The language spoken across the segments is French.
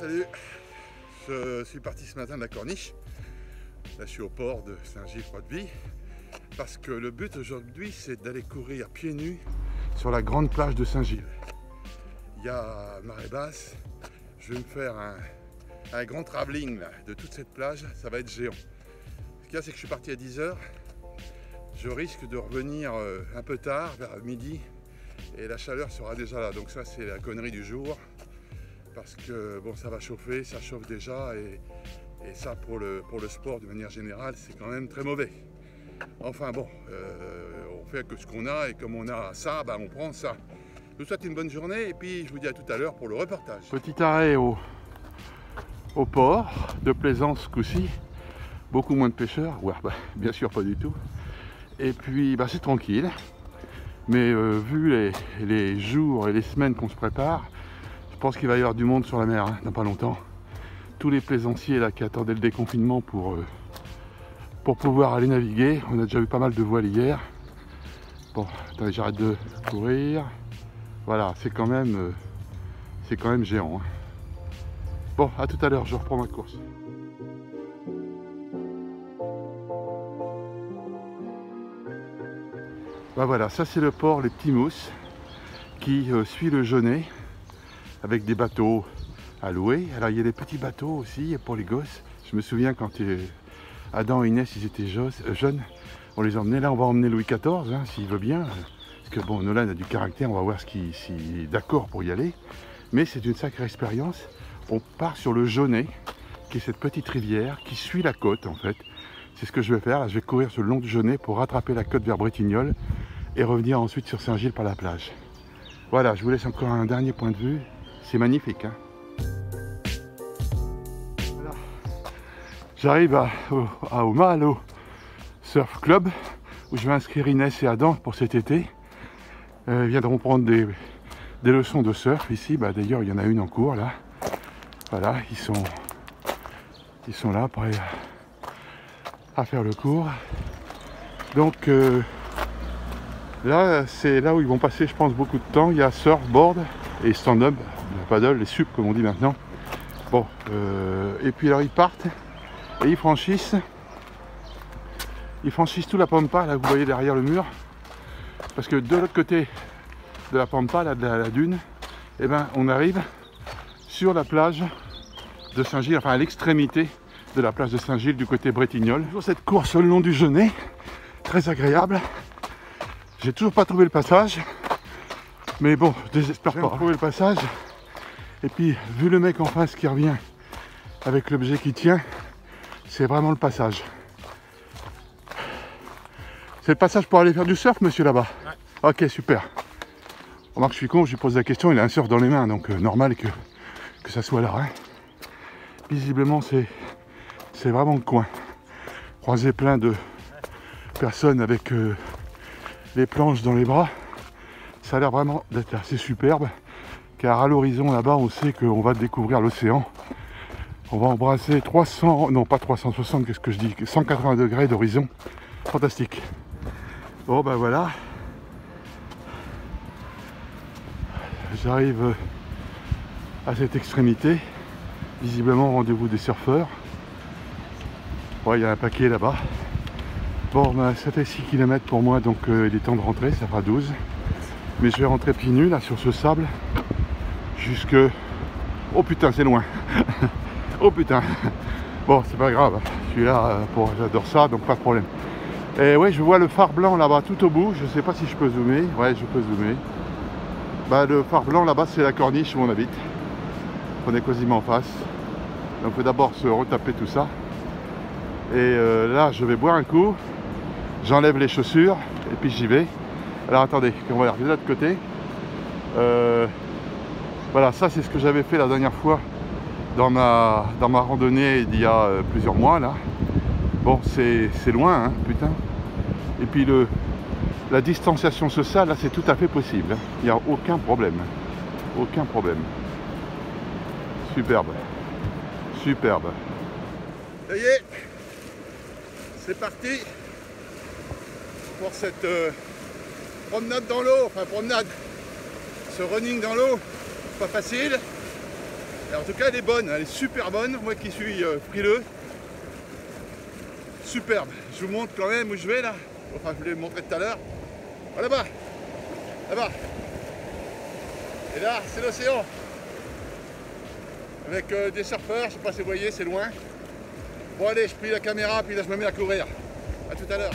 salut. Je suis parti ce matin de la Corniche. Là, je suis au port de Saint-Gilles-Croix-de-Vie parce que le but aujourd'hui, c'est d'aller courir pieds nus sur la grande plage de Saint-Gilles. Il y a marée basse. Je vais me faire un grand travelling là, de toute cette plage. Ça va être géant. Ce qu'il y a, c'est que je suis parti à 10 h. Je risque de revenir un peu tard, vers midi, et la chaleur sera déjà là. Donc ça, c'est la connerie du jour. Parce que bon, ça va chauffer, ça chauffe déjà, et ça pour le sport de manière générale, c'est quand même très mauvais. Enfin bon, on fait que ce qu'on a, et comme on a ça, bah, on prend ça. Je vous souhaite une bonne journée, et puis je vous dis à tout à l'heure pour le reportage. Petit arrêt au port de Plaisance ce coup-ci, beaucoup moins de pêcheurs, ouais, bah, bien sûr pas du tout. Et puis bah, c'est tranquille, mais vu les jours et les semaines qu'on se prépare, je pense qu'il va y avoir du monde sur la mer, hein, dans pas longtemps. Tous les plaisanciers là qui attendaient le déconfinement pour pouvoir aller naviguer. On a déjà eu pas mal de voiles hier. Bon, attendez, j'arrête de courir. Voilà, c'est quand même géant. Hein. Bon, à tout à l'heure, je reprends ma course. Bah voilà, ça c'est le port Les Petits Mousses qui suit le Genêt, avec des bateaux à louer. Alors il y a des petits bateaux aussi pour les gosses. Je me souviens quand Adam et Inès ils étaient jeunes, on les emmenait là. On va emmener Louis XIV hein, s'il veut bien. Parce que bon, Nolan a du caractère, on va voir s'il est d'accord pour y aller. Mais c'est une sacrée expérience. On part sur le Genêt, qui est cette petite rivière qui suit la côte en fait. C'est ce que je vais faire. Là, je vais courir sur le long du Genêt pour rattraper la côte vers Bretignolles et revenir ensuite sur Saint-Gilles par la plage. Voilà, je vous laisse encore un dernier point de vue. C'est magnifique. Hein. Voilà. J'arrive au Mahalo Surf Club où je vais inscrire Inès et Adam pour cet été. Ils viendront prendre des leçons de surf ici. Bah, d'ailleurs, il y en a une en cours là. Voilà, ils sont là prêts à faire le cours. Donc là, c'est là où ils vont passer, je pense, beaucoup de temps. Il y a surfboard et stand-up, paddle, les sup comme on dit maintenant. Bon, et puis alors ils partent et ils franchissent tout la pampa là que vous voyez derrière le mur, parce que de l'autre côté de la pampa là, de la dune, et ben on arrive sur la plage de Saint-Gilles, enfin à l'extrémité de la plage de Saint-Gilles du côté Bretignolles. Toujours cette course le long du Genêt, très agréable. J'ai toujours pas trouvé le passage. Mais bon, je désespère pas trouver le passage. Et puis, vu le mec en face qui revient avec l'objet qui tient, c'est vraiment le passage. C'est le passage pour aller faire du surf, monsieur, là-bas? Ouais. Ok, super. Remarque, je suis con, je lui pose la question, il a un surf dans les mains, donc normal que ça soit là. Hein. Visiblement, c'est vraiment le coin. Croisé plein de personnes avec les planches dans les bras. Ça a l'air vraiment d'être assez superbe, car à l'horizon là-bas, on sait qu'on va découvrir l'océan. On va embrasser 300, non pas 360, qu'est-ce que je dis, 180 degrés d'horizon. Fantastique. Bon ben voilà. J'arrive à cette extrémité. Visiblement, rendez-vous des surfeurs. Ouais, il y a un paquet là-bas. Bon, ben, ça fait 6 km pour moi, donc il est temps de rentrer, ça fera 12. Mais je vais rentrer pieds nus là sur ce sable jusque... Oh putain, c'est loin. Oh putain. Bon, c'est pas grave. Je suis là pour... J'adore ça, donc pas de problème. Et ouais, je vois le phare blanc là-bas tout au bout. Je sais pas si je peux zoomer. Ouais, je peux zoomer. Bah, le phare blanc là-bas, c'est la Corniche où on habite. On est quasiment en face. Donc, il faut d'abord se retaper tout ça. Et là, je vais boire un coup. J'enlève les chaussures et puis j'y vais. Alors attendez, on va regarder de l'autre côté. Voilà, ça c'est ce que j'avais fait la dernière fois dans ma randonnée il y a plusieurs mois là. Bon, c'est loin, hein, putain. Et puis la distanciation sociale, là c'est tout à fait possible. Hein. Il n'y a aucun problème. Aucun problème. Superbe. Superbe. Ça y est, c'est parti pour cette promenade dans l'eau, enfin promenade, ce running dans l'eau, pas facile. Et en tout cas, elle est bonne, elle est super bonne. Moi qui suis frileux, superbe. Je vous montre quand même où je vais là. Enfin, je vous l'ai montré tout à l'heure. Oh, là-bas, là-bas. Et là, c'est l'océan. Avec des surfeurs, je sais pas si vous voyez, c'est loin. Bon allez, je plie la caméra, puis là je me mets à courir. A tout à l'heure.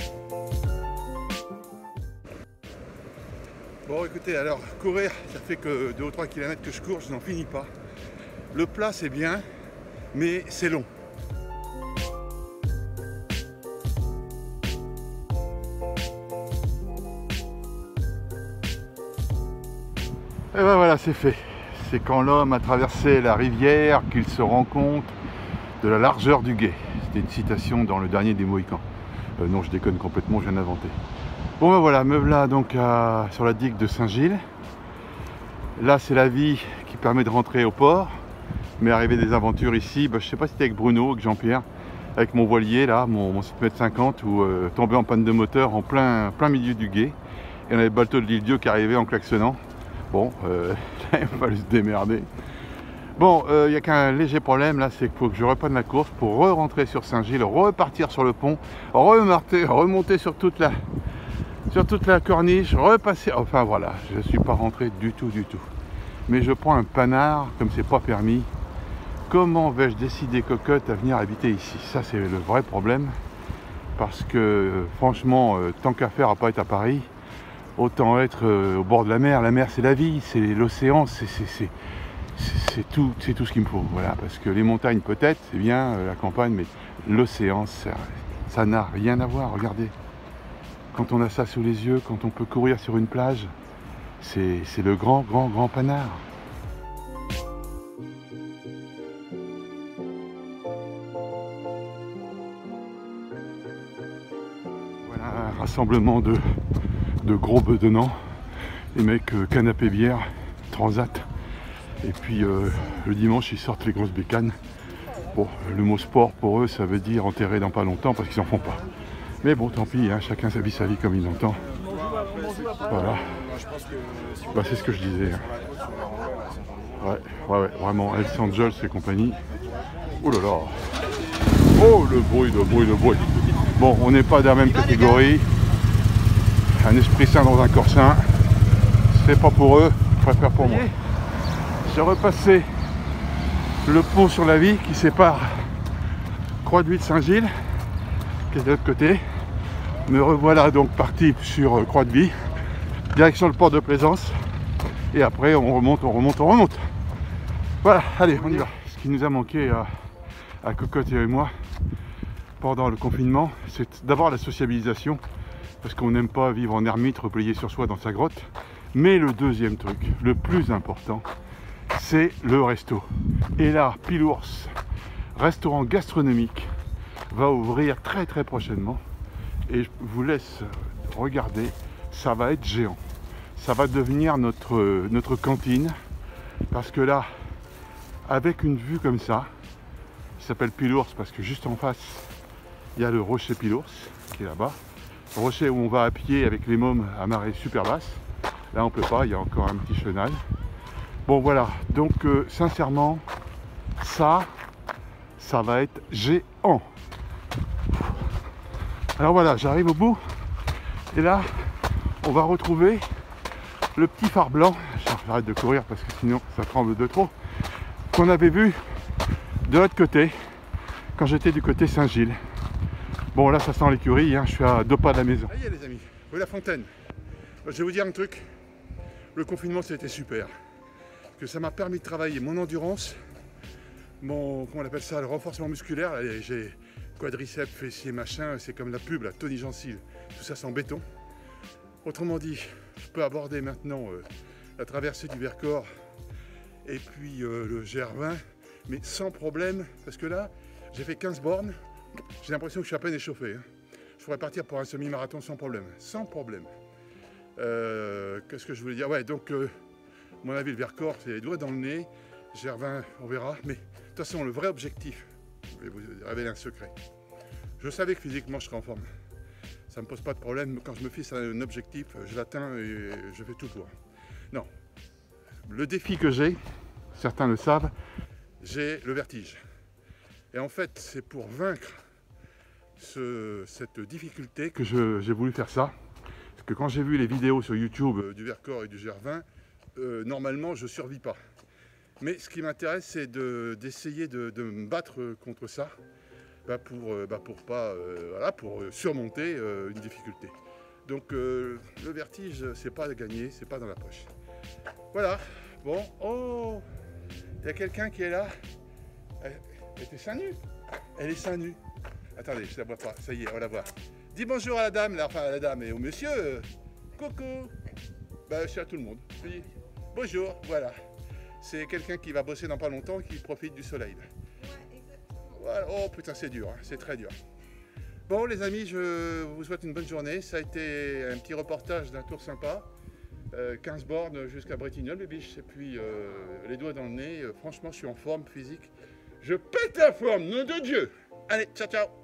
Bon écoutez, alors courir, ça fait que 2 ou 3 km que je cours, je n'en finis pas. Le plat c'est bien, mais c'est long. Et ben voilà, c'est fait. C'est quand l'homme a traversé la rivière qu'il se rend compte de la largeur du gué. C'était une citation dans le dernier des Mohicans. Non, je déconne complètement, je viens d'inventer. Bon ben voilà, me voilà donc sur la digue de Saint-Gilles. Là, c'est la vie qui permet de rentrer au port. Mais arrivé des aventures ici, je ne sais pas si c'était avec Bruno, avec Jean-Pierre, avec mon voilier là, mon 7,50 m, où tombé en panne de moteur en plein milieu du gué. Et on avait le bateau de l'Île-Dieu qui arrivait en klaxonnant. Bon, il va fallu se démerder. Bon, il n'y a qu'un léger problème là, c'est qu'il faut que je reprenne la course pour re-rentrer sur Saint-Gilles, repartir sur le pont, remonter sur toute la corniche, repasser. Enfin voilà, je ne suis pas rentré du tout. Mais je prends un panard, comme c'est pas permis. Comment vais-je décider, cocotte, à venir habiter ici? Ça, c'est le vrai problème. Parce que, franchement, tant qu'à faire à pas être à Paris, autant être au bord de la mer. La mer, c'est la vie, c'est l'océan, c'est tout ce qu'il me faut. Voilà, parce que les montagnes, peut-être, c'est bien, la campagne, mais l'océan, ça n'a rien à voir. Regardez, quand on a ça sous les yeux, quand on peut courir sur une plage, c'est le grand panard. Voilà un rassemblement de gros bedonnants, les mecs canapé bière, transat, et puis le dimanche ils sortent les grosses bécanes. Bon, le mot sport pour eux ça veut dire enterrer dans pas longtemps parce qu'ils en font pas. Mais bon, tant pis, hein, chacun sa vie comme il l'entend. Voilà. C'est ce que je disais. Ouais, vraiment, Hells Angels et compagnie. Oh là là. Oh, le bruit. Bon, on n'est pas de la même catégorie. Un esprit sain dans un corps sain. C'est pas pour eux, je préfère pour moi. J'ai repassé le pont sur la Vie qui sépare Croix-de-Vie de Saint-Gilles, qui est de l'autre côté. Me revoilà donc parti sur Croix-de-Vie, direction le port de Plaisance. Et après on remonte. Voilà, allez, on y va. Ce qui nous a manqué à Cocotte et moi pendant le confinement, c'est d'abord la sociabilisation, parce qu'on n'aime pas vivre en ermite, replié sur soi dans sa grotte. Mais le deuxième truc, le plus important, c'est le resto. Et là, Pilours, restaurant gastronomique, va ouvrir très prochainement. Et je vous laisse regarder, ça va être géant. Ça va devenir notre cantine. Parce que là, avec une vue comme ça, qui s'appelle Pilours, parce que juste en face, il y a le rocher Pilours, qui est là-bas. Rocher où on va à pied avec les mômes à marée super basse. Là on peut pas, il y a encore un petit chenal. Bon voilà, donc sincèrement, ça va être géant. Alors voilà, j'arrive au bout. Et là, on va retrouver le petit phare blanc. J'arrête de courir parce que sinon ça tremble de trop. Qu'on avait vu de l'autre côté, quand j'étais du côté Saint-Gilles. Bon là ça sent l'écurie, hein, je suis à 2 pas de la maison. Ça y est les amis, vous voyez la fontaine. Je vais vous dire un truc, le confinement c'était super. Que ça m'a permis de travailler mon endurance, comment on appelle ça, le renforcement musculaire. J'ai quadriceps, fessiers, machin, c'est comme la pub, la Tony Gencil, tout ça c'est en béton. Autrement dit, je peux aborder maintenant la traversée du Vercors et puis le GR20, mais sans problème, parce que là, j'ai fait 15 bornes. J'ai l'impression que je suis à peine échauffé. Hein. Je pourrais partir pour un semi-marathon sans problème. Sans problème. Qu'est-ce que je voulais dire? Ouais, donc, à mon avis, le Vercors, c'est les doigts dans le nez. GR20, on verra. Mais de toute façon, le vrai objectif, je vais vous révéler un secret. Je savais que physiquement, je serais en forme. Ça ne me pose pas de problème. Quand je me fixe un objectif, je l'atteins et je fais tout pour. Non. Le défi que j'ai, certains le savent, j'ai le vertige. Et en fait, c'est pour vaincre cette difficulté que j'ai voulu faire ça. Parce que quand j'ai vu les vidéos sur YouTube du Vercors et du GR20, normalement je ne survis pas. Mais ce qui m'intéresse, c'est d'essayer de me battre contre ça pour surmonter une difficulté. Donc le vertige, c'est pas gagné, c'est pas dans la poche. Voilà. Bon, oh, il y a quelqu'un qui est là. Elle était seins nus. Elle est seins nus. Attendez, je la vois pas. Ça y est, on la voit. Dis bonjour à la dame, là, enfin à la dame et au monsieur. Coucou. Bah, c'est à tout le monde. Je dis bonjour, voilà. C'est quelqu'un qui va bosser dans pas longtemps et qui profite du soleil. Ouais, exactement. Voilà. Oh putain, c'est dur, hein. C'est très dur. Bon les amis, je vous souhaite une bonne journée. Ça a été un petit reportage d'un tour sympa. 15 bornes jusqu'à Bretignolles, biche, et puis les doigts dans le nez. Franchement, je suis en forme physique. Je pète la forme, nom de Dieu. Allez, ciao, ciao.